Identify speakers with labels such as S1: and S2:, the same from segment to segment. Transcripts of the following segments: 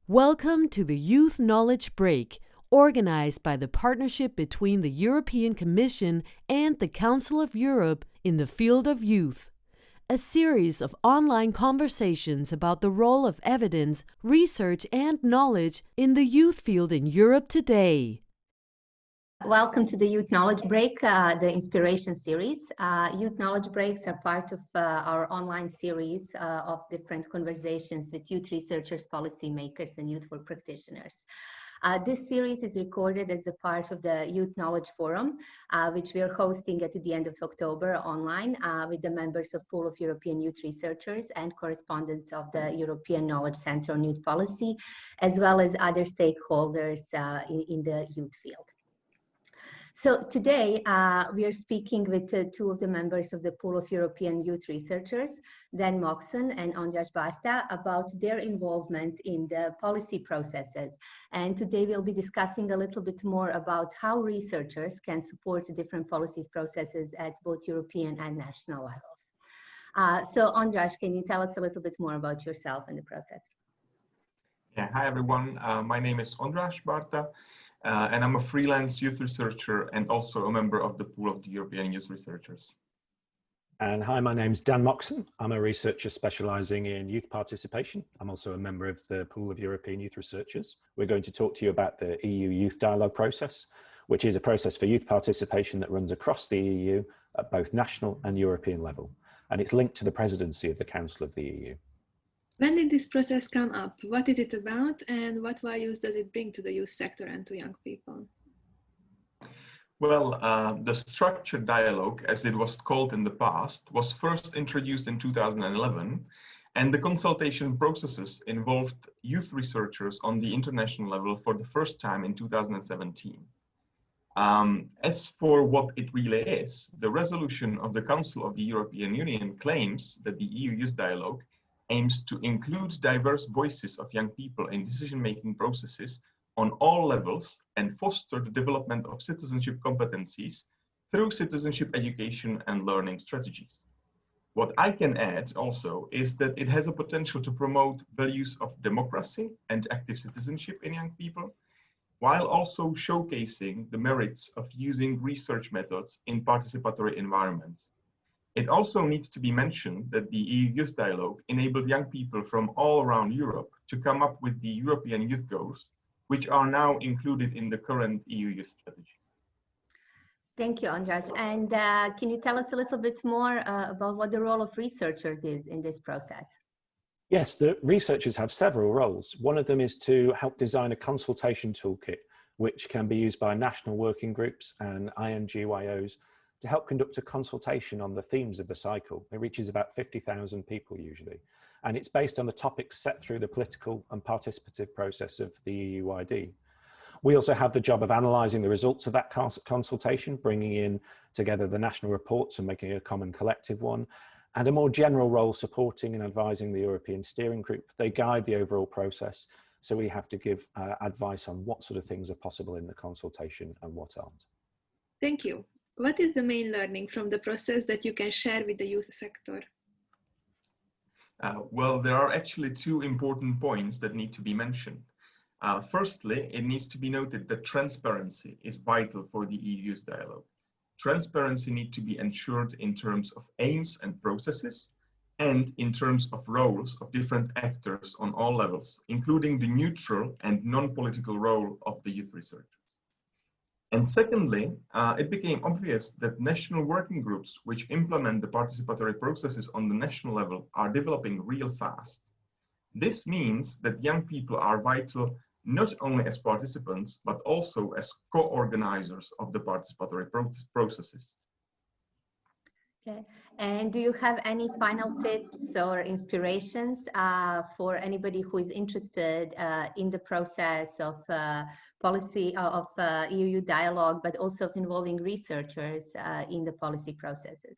S1: Welcome to the Youth Knowledge Break, organized by the partnership between the European Commission and the Council of Europe in the field of youth. A series of online conversations about the role of evidence, research, and knowledge in the youth field in Europe today.
S2: Welcome to the Youth Knowledge Break, the Inspiration Series. Youth Knowledge Breaks are part of our online series of different conversations with youth researchers, policymakers, and youthful practitioners. This series is recorded as a part of the Youth Knowledge Forum, which we are hosting at the end of October online with the members of Pool of European Youth Researchers and correspondents of the European Knowledge Center on Youth Policy, as well as other stakeholders in the youth field. So today we are speaking with two of the members of the Pool of European Youth Researchers, Dan Moxon and Ondras Barta, about their involvement in the policy processes. And today we'll be discussing a little bit more about how researchers can support different policies processes at both European and national levels. So Ondras, can you tell us a little bit more about yourself and the process?
S3: Yeah, hi everyone. My name is Ondras Barta. And I'm a freelance youth researcher and also a member of the Pool of the European Youth Researchers.
S4: And hi, my name's Dan Moxon. I'm a researcher specialising in youth participation. I'm also a member of the Pool of European Youth Researchers. We're going to talk to you about the EU Youth Dialogue process, which is a process for youth participation that runs across the EU at both national and European level. And it's linked to the presidency of the Council of the EU.
S5: When did this process come up? What is it about, and what values does it bring to the youth sector and to young people?
S3: Well, the structured dialogue, as it was called in the past, was first introduced in 2011, and the consultation processes involved youth researchers on the international level for the first time in 2017. As for what it really is, the resolution of the Council of the European Union claims that the EU Youth Dialogue aims to include diverse voices of young people in decision-making processes on all levels and foster the development of citizenship competencies through citizenship education and learning strategies. What I can add also is that it has a potential to promote values of democracy and active citizenship in young people, while also showcasing the merits of using research methods in participatory environments. It also needs to be mentioned that the EU Youth Dialogue enabled young people from all around Europe to come up with the European Youth Goals, which are now included in the current EU Youth Strategy.
S2: Thank you, Ondras. And can you tell us a little bit more about what the role of researchers is in this process?
S4: Yes, the researchers have several roles. One of them is to help design a consultation toolkit, which can be used by national working groups and INGYOs to help conduct a consultation on the themes of the cycle. It reaches about 50,000 people usually, and it's based on the topics set through the political and participative process of the EUID. We also have the job of analysing the results of that consultation, bringing in together the national reports and making a common collective one, and a more general role supporting and advising the European steering group. They guide the overall process, so we have to give advice on what sort of things are possible in the consultation and what aren't.
S5: Thank you. What is the main learning from the process that you can share with the youth sector?
S3: Well, there are actually two important points that need to be mentioned. Firstly, it needs to be noted that transparency is vital for the EU Youth Dialogue. Transparency needs to be ensured in terms of aims and processes, and in terms of roles of different actors on all levels, including the neutral and non-political role of the youth researchers. And secondly, it became obvious that national working groups which implement the participatory processes on the national level are developing real fast. This means that young people are vital not only as participants, but also as co-organizers of the participatory processes.
S2: Okay. And do you have any final tips or inspirations for anybody who is interested in the process of policy of EU dialogue, but also of involving researchers in the policy processes?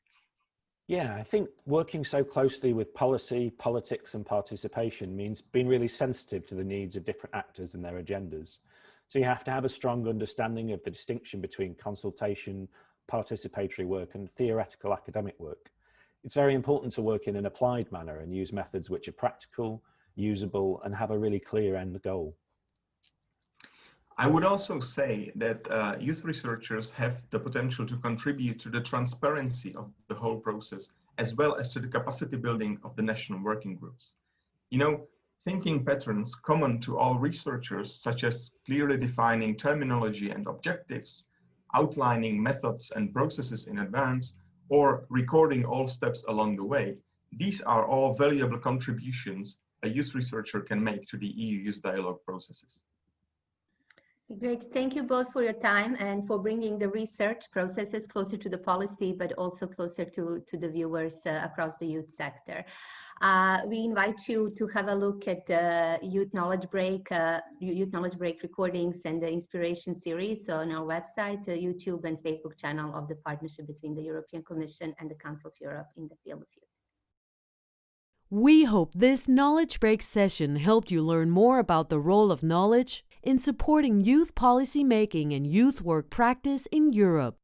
S4: Yeah, I think working so closely with policy, politics and participation means being really sensitive to the needs of different actors and their agendas. So you have to have a strong understanding of the distinction between consultation, participatory work and theoretical academic work. It's very important to work in an applied manner and use methods which are practical, usable, and have a really clear end goal.
S3: I would also say that youth researchers have the potential to contribute to the transparency of the whole process, as well as to the capacity building of the national working groups. You know, thinking patterns common to all researchers, such as clearly defining terminology and objectives, outlining methods and processes in advance, or recording all steps along the way, these are all valuable contributions a youth researcher can make to the EU Youth Dialogue processes.
S2: Great. Thank you both for your time and for bringing the research processes closer to the policy, but also closer to the viewers across the youth sector. We invite you to have a look at the Youth Knowledge Break recordings and the Inspiration series on our website, YouTube and Facebook channel of the partnership between the European Commission and the Council of Europe in the field of youth.
S1: We hope this Knowledge Break session helped you learn more about the role of knowledge in supporting youth policy making and youth work practice in Europe.